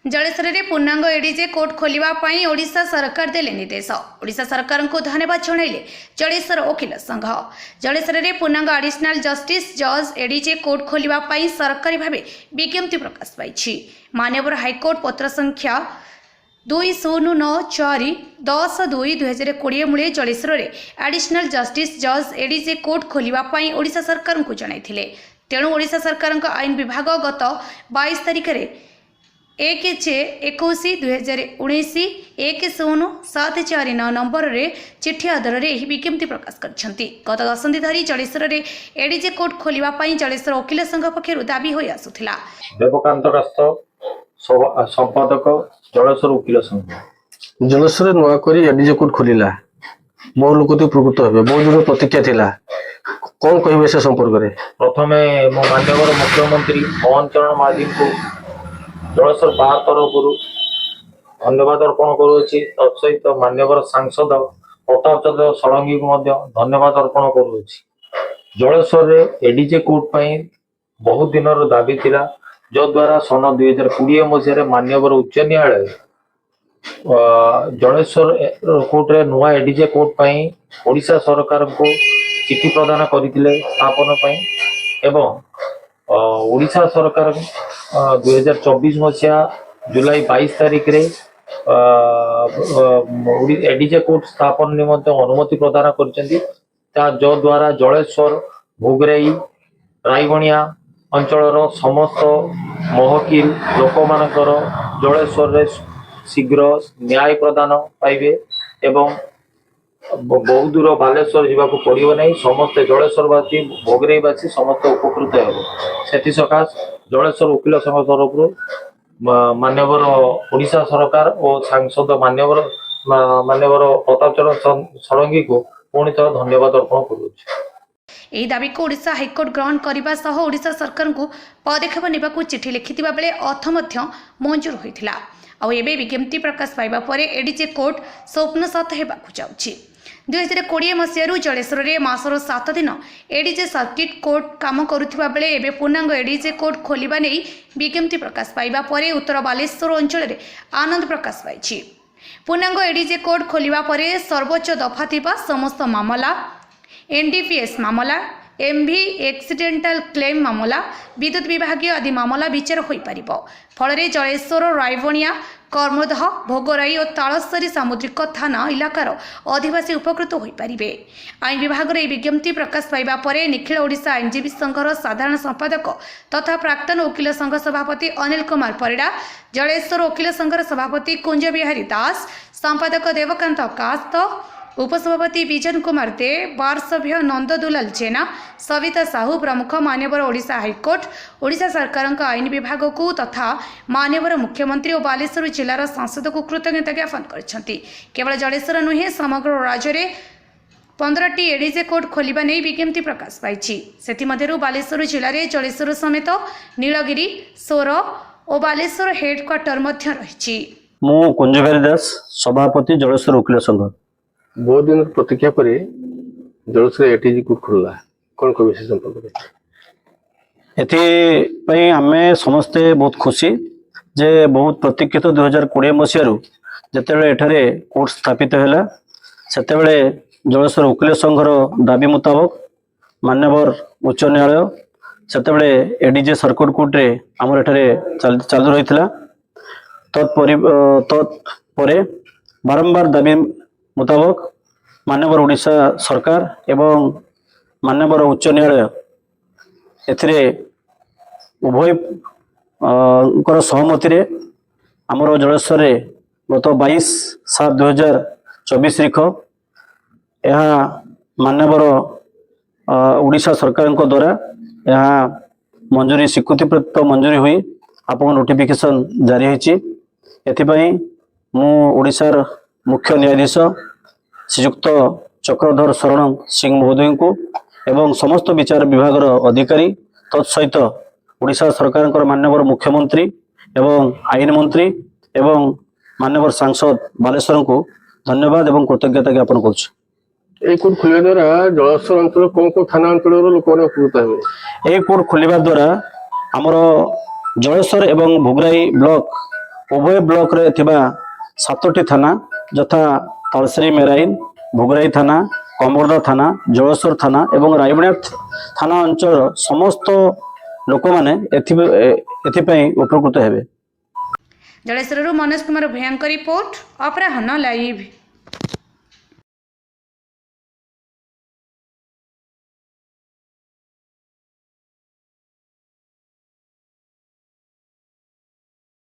जलेश्वर में पूर्णांग ADJ court खोलने ओडिशा सरकार देले निर्देश। ओडिशा सरकार को धन्यवाद जनइले जलेश्वर वकील संघ। जलेश्वर में पूर्णांग एडिशनल जस्टिस जज एडीजे कोर्ट खोलने सरकारी भाव विज्ञप्ति प्रकाश पाई। माननीय हाइकोर्ट पत्र संख्या 2094/10/2020 मूले जलेश्वर में एडिशनल जस्टिस जज एडीजे कोर्ट खोलने ओडिशा सरकार को जनइथिले। तेणु ओडिशा सरकार आईन विभाग गत 22 तारिख में 1/21/2019 1074 नंबर रे चिठी आधार में विज्ञप्ति प्रकाश करछंती। गत दशंधि धरी जलेश्वर में एडीजे कोर्ट खोलने जलेश्वर वकील संघ पक्षर दाबी हो आसुथिला। देवकांत रास्त संपादक जलेश्वर वकील संघ। जलेश्वर नुआ करी एडीजे कोर्ट खोलिला बहु लोक तो प्रकृत हे बहुत दिन प्रतिज्ञा थिला कौन कहबे से संपर्क रे। प्रथमे मो माननीय मुख्यमंत्री मोहन चरण माझी को जलेश्वर बार तरफ धन्यवाद अर्पण करुछि। तत्सहित माननीय सांसद प्रताप चंद्र षडंगी को धन्यवाद अर्पण करुछि। जलेश्वर रे एडीजे कोर्ट पई बहुत दिन दाबी थिला जो द्वारा सन 2020 मसीह माननीय उच्च न्यायालय जलेश्वर कोर्ट रे नुआ एडीजे कोर्ट पई ओडिशा सरकार को चिठी प्रदान करथिले स्थापन पई एवं ओडिशा सरकार 2024 मसीहा जुलाई 22 तारिख रे एडीजे कोर्ट स्थापन निमंते अनुमति प्रदान करछंती। जो द्वारा जलेश्वर भोगराई रायगणिया अंचल समस्त महकिल लोक मानकर जलेश्वर रे शीघ्र न्याय प्रदान पाइबे एवं बहुत दूर बालेश्वर जावाक पड़ो ना। समस्त जलेश्वरवासी भोगराईवासी समस्त उपकृत हे से सकाश जलेश्वर वकील संघ तरफ माननीय ओडिशा सरकार और सांसद माननीय प्रताप चंद्र षडंगी को पुणी थर धन्यवाद अर्पण करुछि। यही दाबी को ओडिशा हाइकोर्ट ग्रहण करने सह ओडिशा सरकार को पदक्षेप नेबाकू चिठी लिखिथिबा बेले अर्थ मध्य मंजूर होइथिला। आउ एबे विज्ञप्ति प्रकाश पाइबा परे एडीजे कोर्ट स्वप्न सत हेबाकू जाउछि। 2020 मसीह जलेश्वर में मासर 7 दिन एडीजे सर्किट कोर्ट काम करुथिबा बेले एबे पूर्णांग एडीजे कोर्ट खोलिबा नै विज्ञप्ति प्रकाश पाइबा परे उत्तर बालेश्वर अंचल में आनंद प्रकाश पाइछि। पूर्णांग एडीजे कोर्ट खोलिबा परे सर्वोच्च दफा थिबा समस्त मामला एनडीपीएस मामला एमवी एक्सीडेंटल क्लेम मामला विद्युत विभागीय आदि मामला विचार हो पारिबो। फଳରେ जलेश्वर रायवणिया कर्मदह भोगराई और तालसरी सामुद्रिक थाना इलाकार अधिवासी उपकृत हो पारिबे। आईन विभाग रे विज्ञप्ति प्रकाश पाइबा परे निखिल ओडिशा आईनजीवी संघर साधारण संपादक तथा प्राक्तन वकील संघ सभापति अनिल कुमार परिडा, जलेश्वर वकील संघर सभापति कुंज बिहारी दास, संपादक देवकांत कास्त, उपसभापति विजन कुमार दे, बार सभ्य नंद दुलाल जेना, सविता साहू प्रमुख मान्यवर ओडिशा हाइकोर्ट ओडिशा सरकार आईन विभाग को तथा मान्यवर मुख्यमंत्री और बालेश्वर जिलार सांसद को कृतज्ञता ज्ञापन करछंती। केवल जलेश्वर नुहे समग्र राज्य में 15टी एडीजे कोर्ट खोलिबा नै विज्ञप्ति प्रकाश पाइछि। सेथिमध्यरु बालेश्वर जिले में जलेश्वर समेत नीलगिरी सोर और बालेश्वर हेडक्वार्टर मध्य रहिछि। मु कुंजबिहारी दास सभापति जलेश्वर वकील संघ। बहुत दिन प्रतीक्षा पर जलेश्वर एडीजे कोर्ट खोलला कौन कहबे से संपर्क रे। एथि आमे समस्ते बहुत खुशी जे बहुत प्रतीक्षित 2020 मसीह जितेबाला एठारे कोर्ट स्थापित है सेतेबेले जलेश्वर वकील संघर दाबी मुताबक मान्यवर उच्च न्यायालय सेतेबेले एडीजे सर्किट कोर्ट रे आमर एठारे चालू रही तत्परे बारंबार दाबी मुताबक मान्यवर ओडिशा सरकार एवं मान्यवर उच्च न्यायालय एथिरे उभय सहमति रे आमर जलेश्वर गत 22/7/2024 तारीख यह मान्यवर ओडिशा सरकार द्वारा यह मंजूरी स्वीकृति प्राप्त मंजूरी हुई आप नोटिफिकेशन जारी होती। एथिपाई मु ओडिशार मुख्य न्यायाधीश श्रीयुक्त चक्रधर शरण सिंह महोदय को एवं समस्त विचार विभाग अधिकारी तत्सहित ओडिशा सरकार मान्यवर मुख्यमंत्री एवं आईन मंत्री एवं मान्यवर सांसद बालेश्वर को धन्यवाद एवं कृतज्ञता ज्ञापन करुछु। कोर्ट खोलिया द्वारा जलेश्वर अंचल कौन कौन थाना अंचल लोक उपकृत हेबे। कोर्ट खोलिबा द्वारा आमर जलेश्वर एवं भोगराई ब्लॉक उभय ब्लॉक रे थिबा 7टी थाना यथा तलसरी मेराइन भोगराई थाना कमरदा थाना जलस्वर थाना एवं रायबणिया थाना अंचल समस्त लोक माने एथिपई उपकृत हेबे। जलेश्वरରୁ मनोज कुमार भयंकर रिपोर्ट अपराह्न लाइव।